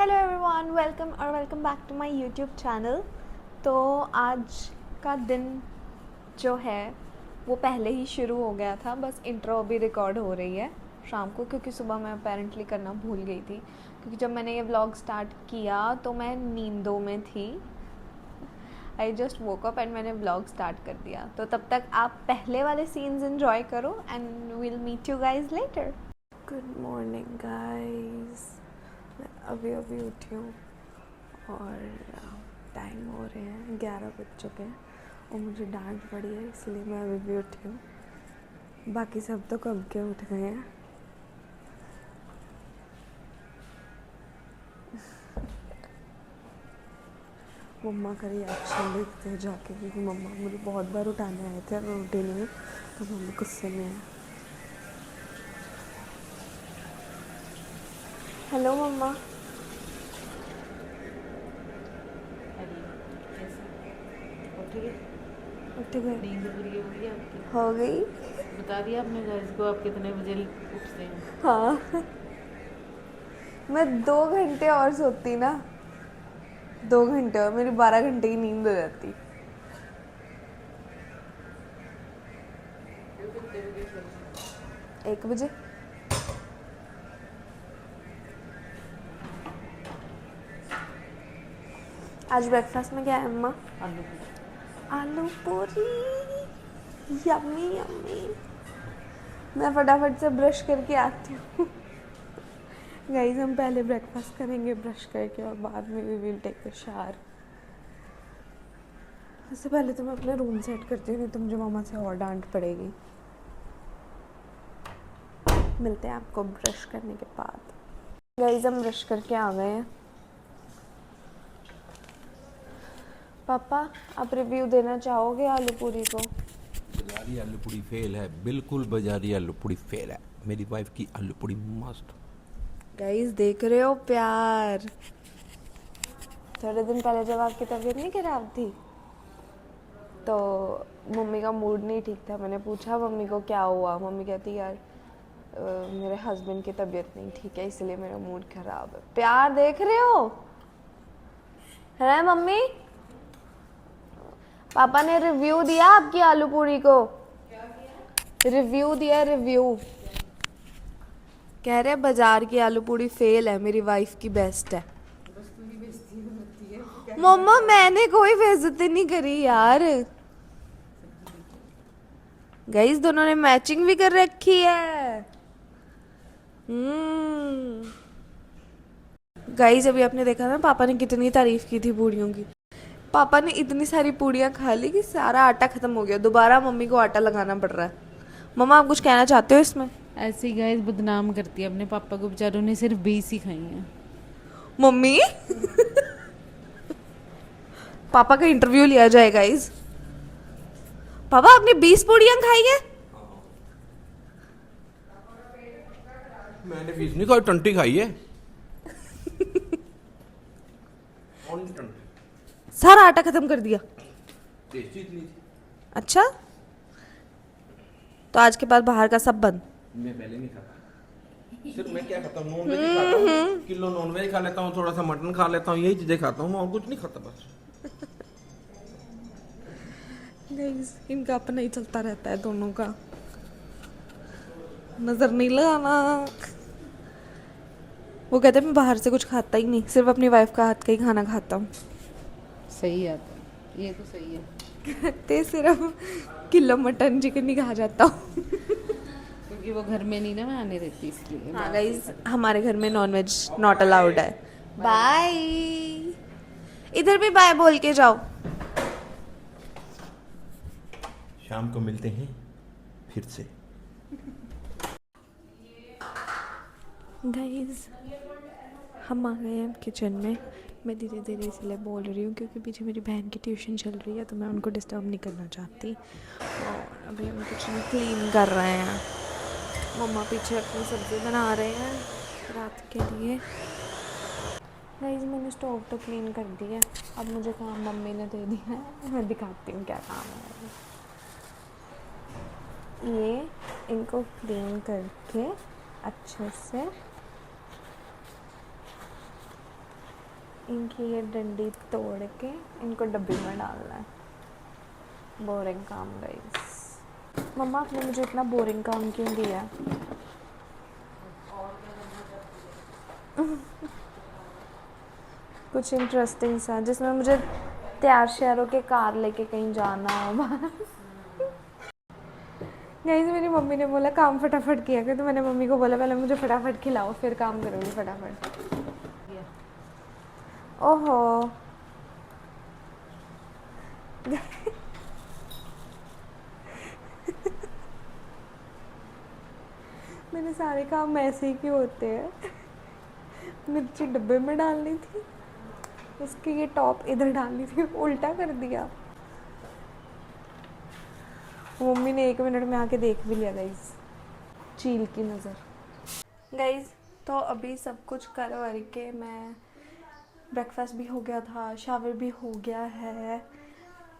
Hello everyone, welcome back to my YouTube channel. तो आज का दिन जो है वो पहले ही शुरू हो गया था, बस इंट्रो अभी रिकॉर्ड हो रही है शाम को, क्योंकि सुबह मैं अपेरेंटली करना भूल गई थी, क्योंकि जब मैंने ये व्लॉग स्टार्ट किया तो मैं नींदों में थी। I just woke up and मैंने व्लॉग स्टार्ट कर दिया। तो तब तक आप पहले वाले सीन्स एंजॉय करो and will meet you guys later. Good morning guys, मैं अभी उठी हूँ और टाइम हो रहे हैं 11 बज चुके हैं और मुझे डांट पड़ी है, इसलिए मैं अभी भी उठी हूँ। बाकी सब तो कब के उठ गए हैं। मम्मा का रिएक्शन देखते हैं जाके, क्योंकि मम्मा मुझे बहुत बार उठाने आए थे और मैं उठी नहीं हूँ, तो मम्मी गुस्से में है। हेलो मम्मा। उठ गए? नींद पूरी हो गई आपकी? हो गई। बता दिया आपने गाइस को आप कितने बजे उठते हैं? हाँ मैं 2 घंटे और सोती ना, 2 घंटे और मेरी 12 घंटे की नींद हो जाती। फिर कितने बजे सोते? 1 बजे। आज ब्रेकफास्ट में क्या है अम्मा? आलू पूरी। आलू पूरी, यम्मी यम्मी। मैं फटाफट से ब्रश करके आती हूँ। गाइस हम पहले ब्रेकफास्ट करेंगे ब्रश करके और बाद में we will take a shower. इससे पहले तो मैं अपने रूम सेट करती हूँ, नहीं तो मुझे मामा से और डांट पड़ेगी। मिलते हैं आपको ब्रश करने के बाद। गाइस हम ब्रश करके आ गए हैं। पापा आप रिव्यू देना चाहोगे आलू पूरी को? बाजारी आलू पूरी फेल है, बिल्कुल बाजारी आलू पूरी फेल है। मेरी वाइफ की आलू पूरी मस्त। गाइस देख रहे हो प्यार। थोड़े दिन पहले जब आपकी तबीयत नहीं खराब थी तो मम्मी का मूड नहीं ठीक था। मैंने पूछा मम्मी को क्या हुआ, मम्मी कहती यार मेरे हस्बैंड की तबीयत नहीं ठीक है इसलिए मेरा मूड खराब है। प्यार देख रहे हो है मम्मी? पापा ने रिव्यू दिया आपकी आलू पूरी को। रिव्यू दिया, रिव्यू। कह रहे बाजार की आलू पूरी फेल है, मेरी वाइफ की बेस्ट है। मम्मा मैंने कोई बेइज्जती नहीं करी यार। गाइस दोनों ने मैचिंग भी कर रखी है। गाइस अभी आपने देखा ना पापा ने कितनी तारीफ की थी पूड़ियों की। पापा ने इतनी सारी पूड़ियाँ खा ली कि सारा आटा खत्म हो गया, दोबारा मम्मी को आटा लगाना पड़ रहा है। मम्मा आप कुछ कहना चाहते हो इसमें? ऐसे ही गाइस बदनाम करती है अपने पापा को, बेचारों ने सिर्फ 20 ही खाई हैं। मम्मी पापा का इंटरव्यू लिया जाए गाइस। पापा आपने 20 पूड़ियाँ खाई हैं? मैंने 20 नहीं खाई, 20 खाई है। सारा आटा खत्म कर दिया? टेस्टी इतनी थी। अच्छा तो आज के बाद बाहर का सब बंद। मैं पहले नहीं खाता, सिर्फ मैं क्या खाता हूँ, नॉन वेज खाता हूँ। किलो नॉन वेज खा लेता हूँ, थोड़ा सा मटन खा लेता हूँ, यही चीजें खाता हूँ, मैं और कुछ नहीं खाता बस। गाइस इनका अपना ही चलता रहता है दोनों का, नजर नहीं लगाना। वो कहते हैं मैं बाहर से कुछ खाता ही नहीं, सिर्फ अपनी वाइफ का हाथ का ही खाना खाता हूँ। सही आता है, ये तो सही है। कहते सिर्फ किलो मटन चिकन ही खा जाता हूँ। क्योंकि वो घर में नहीं ना मैं आने देती, इसलिए। हाँ गाइस हमारे घर में नॉनवेज नॉट अलाउड है। बाय। इधर भी बाय बोल के जाओ। शाम को मिलते हैं फिर से। गाइस हम आ गए हैं किचन में। मैं धीरे धीरे इसलिए बोल रही हूँ क्योंकि पीछे मेरी बहन की ट्यूशन चल रही है, तो मैं उनको डिस्टर्ब नहीं करना चाहती। और अभी हम किचन क्लीन कर रहे हैं। मम्मा पीछे अपनी सब्ज़ी बना रहे हैं रात के लिए। गाइस मैंने स्टोव तो क्लीन कर दी है, अब मुझे काम मम्मी ने दे दिया है, मैं दिखाती हूँ क्या काम है। ये इनको क्लीन करके अच्छे से इनकी ये डंडी तोड़ के इनको डब्बी में डालना है। बोरिंग काम गाइस। मम्मा आपने मुझे इतना बोरिंग काम क्यों दिया? कुछ इंटरेस्टिंग सा जिसमें मुझे तैयार शहरों के कार लेके कहीं जाना हो। गाइस मेरी मम्मी ने बोला काम फटाफट किया कर, तो मैंने मम्मी को बोला पहले मुझे फटाफट खिलाओ फिर काम करोगी फटाफट। ओहो मेरे सारे काम ऐसे ही क्यों होते हैं? मिर्ची डब्बे में डालनी थी, उसकी ये टॉप इधर डालनी थी, उल्टा कर दिया। मम्मी ने 1 मिनट में आके देख भी लिया गाइस, चील की नज़र। गाइस तो अभी सब कुछ कर वर के मैं ब्रेकफास्ट भी हो गया था, शावर भी हो गया है,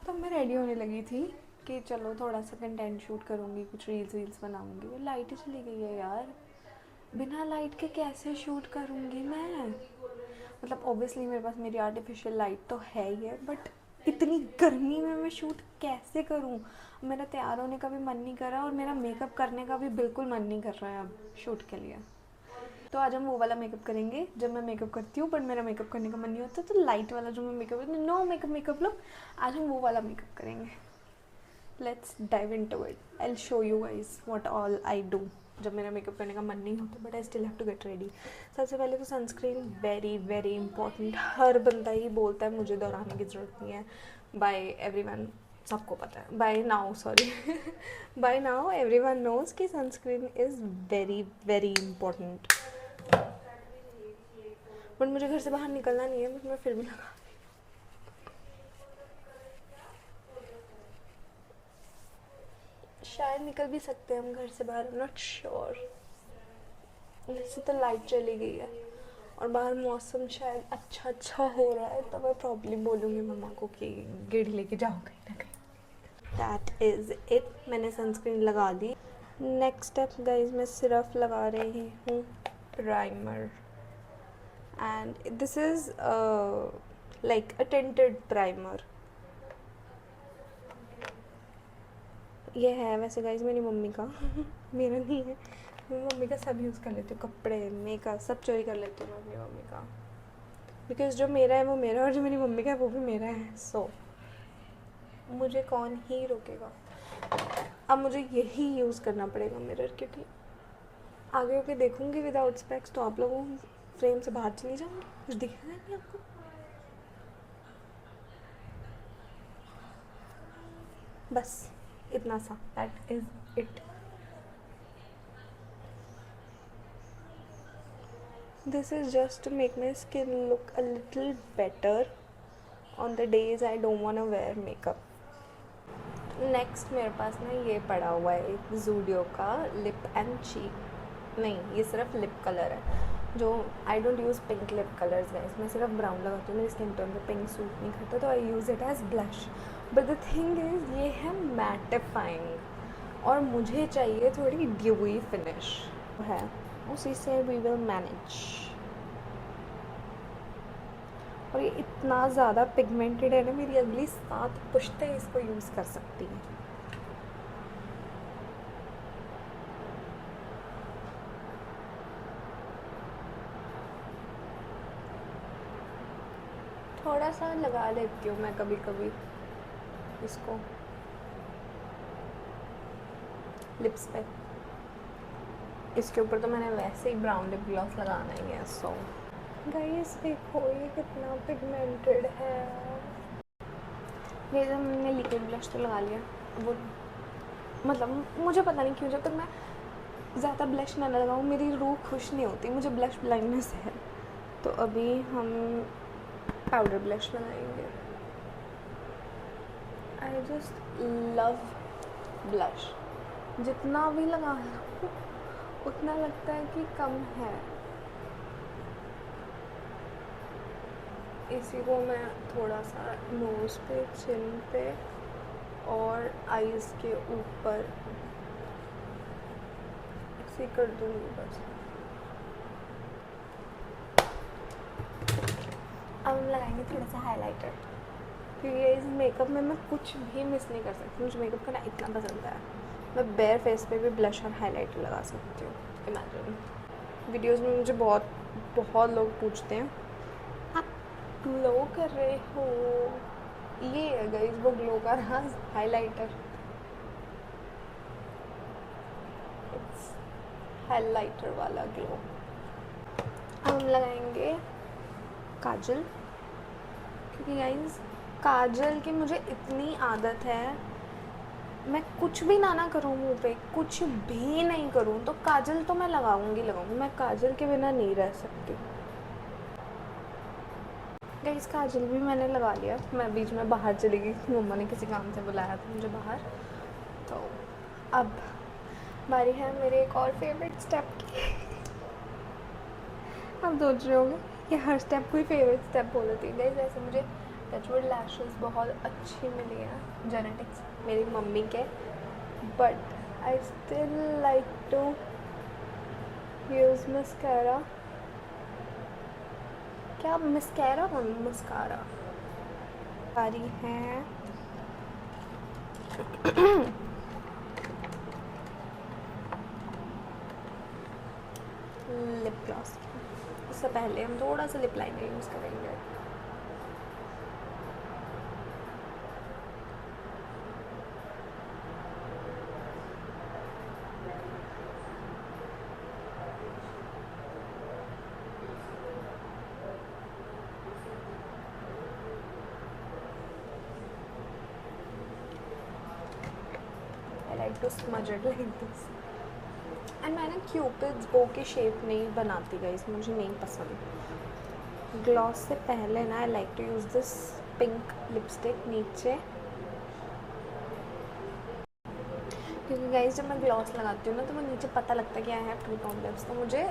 तो मैं रेडी होने लगी थी कि चलो थोड़ा सा कंटेंट शूट करूँगी, कुछ रील्स बनाऊँगी। लाइट ही चली गई है यार, बिना लाइट के कैसे शूट करूँगी मैं? मतलब ऑब्वियसली मेरे पास मेरी आर्टिफिशियल लाइट तो है ही है, बट इतनी गर्मी में मैं शूट कैसे करूँ? मेरा तैयार होने का भी मन नहीं कर रहा और मेरा मेकअप करने का भी बिल्कुल मन नहीं कर रहा है अब शूट के लिए। तो आज हम वो वाला मेकअप करेंगे जब मैं मेकअप करती हूँ, बट मेरा मेकअप करने का मन नहीं होता, तो लाइट वाला जो मैं मेकअप, नो मेकअप लुक, आज हम वो वाला मेकअप करेंगे। Let's dive into it. I will show you guys what all I do जब मेरा मेकअप करने का मन नहीं होता, but I still have to get ready. सबसे पहले तो सनस्क्रीन वेरी वेरी इंपॉर्टेंट, हर बंदा ही बोलता है, मुझे दोहराने की ज़रूरत नहीं है। बाय एवरीवन, सबको पता है by now, sorry by now everyone knows कि sunscreen is very very important. But मुझे घर से बाहर निकलना नहीं है, बट मैं फिर भी लगा। शायद निकल भी सकते हैं हम घर से बाहर, नॉट श्योर। वैसे तो लाइट चली गई है और बाहर मौसम शायद अच्छा हो रहा है, तो मैं प्रॉब्लम बोलूँगी मम्मा को कि गेड़ी लेके जाओ कहीं ना कहीं। दैट इज़ इट, मैंने सनस्क्रीन लगा दी। नेक्स्ट स्टेप गाइज, मैं सिर्फ लगा रही हूँ primer, and this is like a tinted primer. ये है वैसे गाइज मेरी मम्मी का मेरा नहीं है, मैं मम्मी का सब यूज़ कर लेती हूँ, कपड़े मेकअप सब चोरी कर लेती हूँ मैं अपनी मम्मी का, बिकॉज जो मेरा है वो मेरा और जो मेरी मम्मी का है वो भी मेरा है। सो मुझे कौन ही रोकेगा? अब मुझे यही यूज़ करना पड़ेगा मिरर, क्योंकि आगे होके देखूँगी विदाउट स्पेक्स तो आप लोगों फ्रेम से बाहर चली जाऊँगी, कुछ दिखेगा नहीं आपको। बस इतना सा, that is it. This is just to make my skin look a little better on the days I don't want to wear makeup. Next मेरे पास ना ये पड़ा हुआ है एक Zudio का लिप एंड चीक, नहीं ये सिर्फ लिप कलर है, जो I don't use pink lip colours guys, मैं सिर्फ ब्राउन लगाती हूँ, मेरी स्किन टोन पे पिंक सूट नहीं करता, तो I use it as blush. But the thing is ये है मैटिफाइंग और मुझे चाहिए थोड़ी ड्यूई फिनिश है, उसी से वी विल मैनेज। और ये इतना ज़्यादा पिगमेंटेड है ना, मेरी अगली 7 पुश्तें इसको यूज़ कर सकती हैं। थोड़ा सा लगा लेती हूँ मैं कभी कभी इसको लिप्स पे, इसके ऊपर तो मैंने वैसे ही ब्राउन लिप ग्लॉस लगाना ही है। सो गाइस देखो ये कितना पिगमेंटेड है। ये जब मैंने लिक्विड ब्लश तो लगा लिया, वो मतलब मुझे पता नहीं क्यों जब तक मैं ज़्यादा ब्लश ना लगाऊँ मेरी रूह खुश नहीं होती, मुझे ब्लश ब्लाइंडनेस है। तो अभी हम पाउडर ब्लश लगाएंगे। आई जस्ट लव ब्लश, जितना भी लगा लो उतना लगता है कि कम है। इसी को मैं थोड़ा सा नोज़ पे, चिन पे और आईज़ के ऊपर ऐसे कर दूँगी बस। अब अब हम लगाएंगे थोड़ा सा हाइलाइटर, क्योंकि इस मेकअप में मैं कुछ भी मिस नहीं कर सकती। मुझे मेकअप करना इतना पसंद है, मैं बेयर फेस पे भी ब्लश और हाइलाइटर लगा सकती हूँ। इमेजिन वीडियोस में मुझे बहुत लोग पूछते हैं आप ग्लो कर रहे हो, ये है गाइस वो ग्लो का राज, हाइलाइटर। इट्स हाइलाइटर वाला ग्लो। अब हम लगाएंगे काजल, क्योंकि गाइस काजल की मुझे इतनी आदत है, मैं कुछ भी ना करूँ मुँह पे, कुछ भी नहीं करूँ तो काजल तो मैं लगाऊंगी। मैं काजल के बिना नहीं रह सकती। गाइस काजल भी मैंने लगा लिया, मैं बीच में बाहर चली गई, मम्मा ने किसी काम से बुलाया था मुझे बाहर। तो अब बारी है मेरे एक और फेवरेट स्टेप की। आप सोच रहे होंगे कि हर स्टेप कोई फेवरेट स्टेप बोल देती है। गाइस वैसे मुझे टचवुड लैशेस बहुत अच्छी मिली हैं जेनेटिक्स मेरी मम्मी के, but I still like to use mascara. क्या मस्कारा मस्कारा बारी है लिप ग्लॉस की। इससे पहले हम थोड़ा सा लिप लाइनर यूज़ करेंगे। I like to smudge it like this. And मैं ना क्यूपिड्स बो की शेप नहीं बनाती गाइस, मुझे नहीं पसंद। ग्लॉस से पहले ना I like to use this pink lipstick नीचे, क्योंकि गाइस जब मैं ग्लॉस लगाती हूँ ना तो वो नीचे पता लगता है कि I have to tone lips, तो मुझे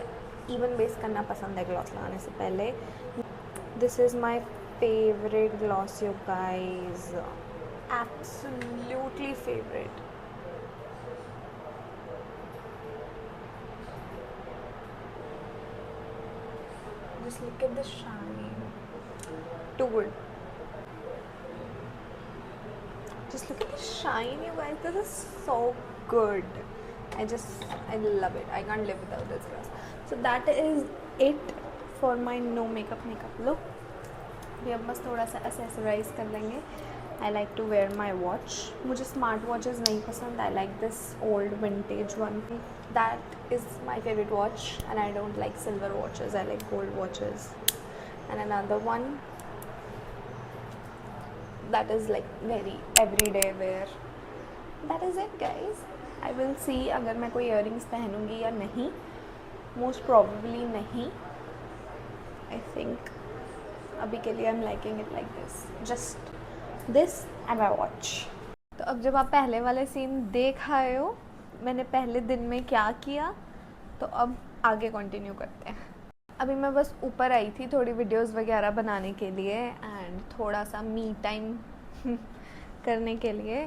इवन बेस करना पसंद है ग्लॉस लगाने से पहले। This is my favourite gloss you guys, absolutely favourite. Just look at the shine. Too good. Just look at the shine, you guys. This is so good. I love it. I can't live without this glass. So that is it for my no makeup look. अभी अब बस थोड़ा सा accessorise कर लेंगे। I like to wear my watch. मुझे smart watches नहीं पसंद। I like this old vintage one. That is my favorite watch, and I don't like silver watches. I like gold watches. And another one that is like very everyday wear. That is it, guys. I will see अगर मैं कोई earrings पहनूंगी या नहीं. Most probably नहीं. I think अभी के लिए I'm liking it like this. Just this and my watch. तो अब जब आप पहले वाले सीन देख आए हो मैंने पहले दिन में क्या किया, तो अब आगे कंटिन्यू करते हैं। अभी मैं बस ऊपर आई थी थोड़ी वीडियोस वगैरह बनाने के लिए एंड थोड़ा सा मी टाइम करने के लिए,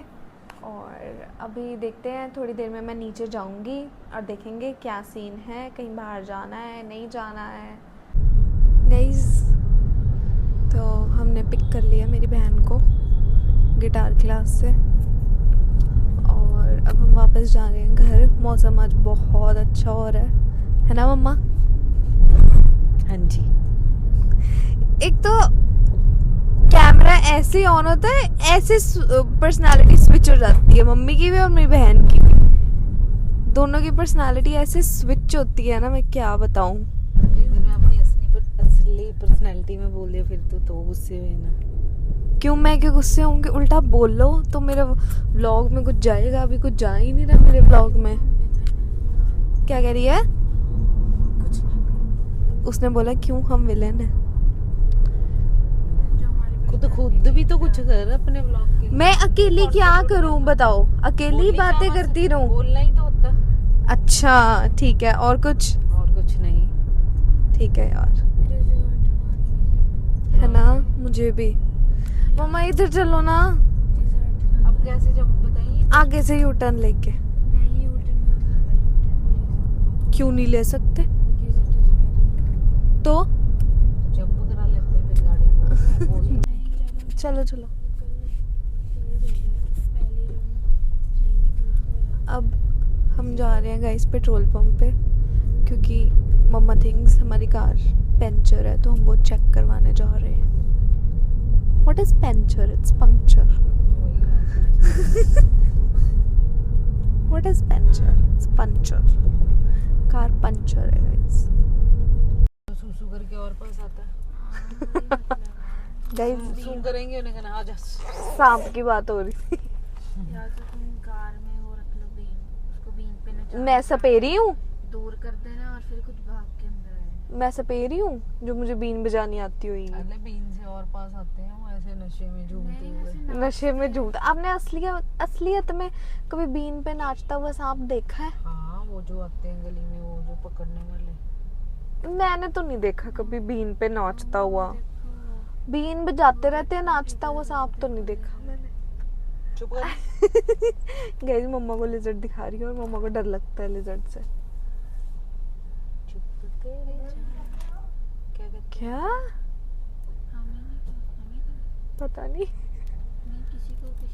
और अभी देखते हैं थोड़ी देर में मैं नीचे जाऊंगी और देखेंगे क्या सीन है, कहीं बाहर जाना है नहीं जाना है। गाइस तो हमने पिक कर लिया मेरी बहन को गिटार क्लास से, और अब हम वापस जा रहे हैं घर। मौसम आज बहुत अच्छा हो रहा है ना मम्मा? हाँ जी। एक तो कैमरा ऐसे ऑन होता है, ऐसे पर्सनालिटी स्विच हो जाती है, मम्मी की भी और मेरी बहन की भी, दोनों की पर्सनालिटी ऐसे स्विच होती है ना, मैं क्या बताऊं। अपनी असली पर्सनालिटी में बोल दिया फिर तो गुस्से हुए ना। क्यों मैं क्यों गुस्से होंगे, उल्टा बोल लो तो मेरे व्लॉग में कुछ जाएगा। अभी कुछ जा ही नहीं रहा मेरे व्लॉग में। क्या कह रही है? उसने बोला क्यों हम विलेन है। खुद भी तो कुछ कर अपने व्लॉग के। मैं अकेली क्या करूं बताओ, अकेली बातें करती रहूं? बोलना ही तो होता। अच्छा ठीक है, और कुछ नहीं। ठीक है यार, है ना? मुझे भी। मम्मा इधर चलो ना। अब कैसे जब बताइए? आगे से यू टर्न लेके। क्यों नहीं ले सकते? तो जंप करा लेते हैं फिर गाड़ी को। चलो चलो। अब हम जा रहे हैं गाइस पेट्रोल पंप पे, क्योंकि मम्मा थिंक्स हमारी कार पंचर है, तो हम वो चेक करवाने जा रहे हैं। What is puncture? It's puncture. What is puncture? It's puncture. Car puncture है गाइस। सूसू करके और पास आता है। गाइस सूसू करेंगे उन्हें कहना आ जा। सांप की बात हो रही थी। या तो तुम कार में वो रख लो बीन, उसको बीन पे न मैं सपेरी हूँ, दूर कर देना और फिर खुद भाग के अंदर आएगा। मैं सपेरी हूँ जो मुझे बीन बजानी आती होगी। अरे बीन से और पास आते हैं वो ऐसे नशे में झूमते हुए। नशे में झूठ। आपने असलियत में कभी बीन पे नाचता हुआ सांप देखा है? हाँ वो जो आते हैं गली में वो जो पकड़ने वाले। मैंने तो नहीं देखा कभी बीन पे नाचता हुआ। बीन बजाते रहते हैं, नाचता हुआ सांप तो नहीं देखा मैंने। चुप कर। गाइस मम्मा को लिजर्ड दिखा रही है और मम्मा को डर लगता है लिजर्ड से। चुप तेरे जान। क्या कहते क्या पता नहीं। किसी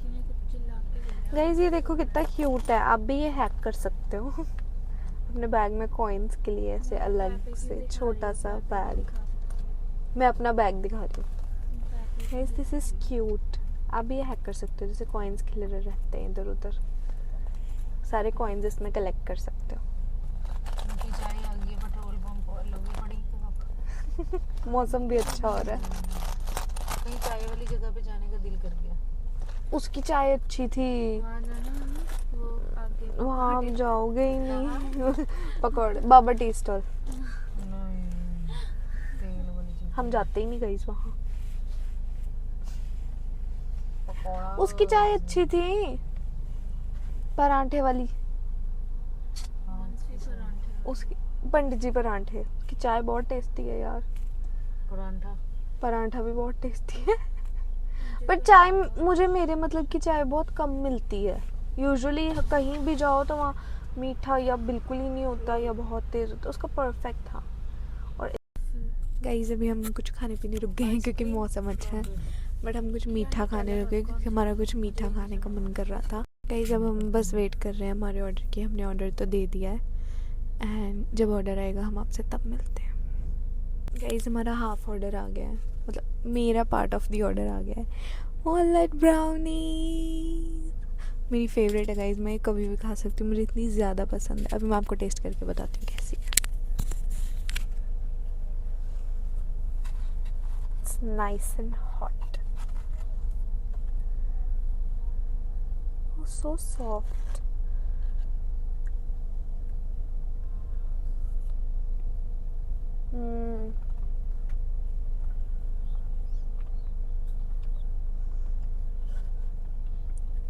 ने कुछ चिल्ला के बोला। गाइस ये देखो कितना क्यूट है। आप भी ये हैक कर सकते हो अपने बैग में कॉइंस के लिए ऐसे अलग से छोटा सा बैग। मैं अपना बैग दिखा रही हूँ। Guys this is cute. आप भी ये हैक कर सकते हो, जैसे कॉइंस खिले रहते हैं इधर उधर, सारे कॉइंस इसमें कलेक्ट कर सकते हो। उनकी चाय आ गई है पेट्रोल पंप और लोगी पड़ी तो मौसम भी अच्छा हो रहा है। कहीं चाय वाली जगह पे जाने का दिल कर गया। उसकी चाय अच्छी थी। वहाँ जाना है ना, वो आगे वहाँ हम जाओगे ही नहीं। पकौड़े बाबा टी स्टॉल नहीं तेल वाली जगह। हम जाते ही नहीं गई वहाँ। पकौड़ा उसकी चाय अच्छी थी, परांठे वाली। हाँ, परांठे। उसकी पंडित जी परांठे, उसकी चाय बहुत टेस्टी है यार। परांठा परांठा भी बहुत टेस्टी है। पर चाय मुझे मेरे मतलब की चाय बहुत कम मिलती है। यूजुअली कहीं भी जाओ तो वहाँ मीठा या बिल्कुल ही नहीं होता या बहुत तेज होता। उसका परफेक्ट था। और गाइस अभी हम कुछ खाने पीने रुक गए हैं क्योंकि मौसम अच्छा है, बट हम कुछ मीठा खाने रुक गए क्योंकि हमारा कुछ मीठा खाने का मन कर रहा था। गाइस अब हम बस वेट कर रहे हैं हमारे ऑर्डर की। हमने ऑर्डर तो दे दिया है एंड जब ऑर्डर आएगा हम आपसे तब मिलते हैं। गाइस हमारा हाफ ऑर्डर आ गया है, मतलब मेरा पार्ट ऑफ द ऑर्डर आ गया है। वॉलनट ब्राउनी मेरी फेवरेट है गाइस, मैं कभी भी खा सकती हूँ, मुझे इतनी ज़्यादा पसंद है। अभी मैं आपको टेस्ट करके बताती हूँ कैसी है। It's nice and hot. Oh, so soft.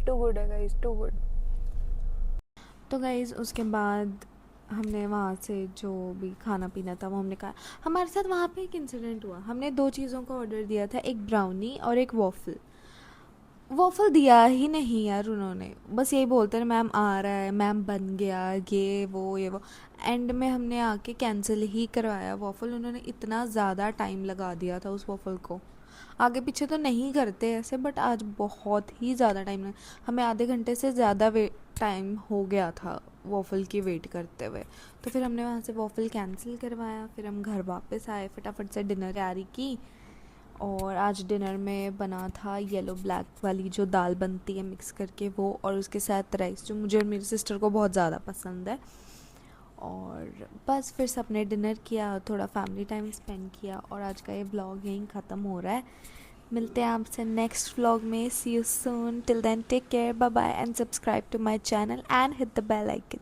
Too good है गाइज, टू गुड। तो गाइज उसके बाद हमने वहाँ से जो भी खाना पीना था वो हमने कहा। हमारे साथ वहाँ पे एक इंसिडेंट हुआ। हमने 2 चीज़ों का ऑर्डर दिया था, एक ब्राउनी और एक वॉफल दिया ही नहीं यार उन्होंने। बस यही बोलते रहे मैम आ रहा है, मैम बन गया, ये वो। एंड में हमने आके कैंसिल ही करवाया वॉफल। उन्होंने इतना ज़्यादा टाइम लगा दिया था उस वॉफल को। आगे पीछे तो नहीं करते ऐसे, बट आज बहुत ही ज़्यादा टाइम लगा। हमें आधे घंटे से ज़्यादा टाइम हो गया था वॉफल की वेट करते हुए। तो फिर हमने वहाँ से वॉफल कैंसिल करवाया। फिर हम घर वापस आए, फटाफट से डिनर तैयारी की। और आज डिनर में बना था येलो ब्लैक वाली जो दाल बनती है मिक्स करके वो, और उसके साथ राइस जो मुझे और मेरी सिस्टर को बहुत ज़्यादा पसंद है। और बस फिर सबने डिनर किया, थोड़ा फैमिली टाइम स्पेंड किया, और आज का ये व्लॉग यहीं ख़त्म हो रहा है। मिलते हैं आपसे नेक्स्ट व्लॉग में। See you soon, till then take care, bye bye and subscribe to my channel and hit the bell icon.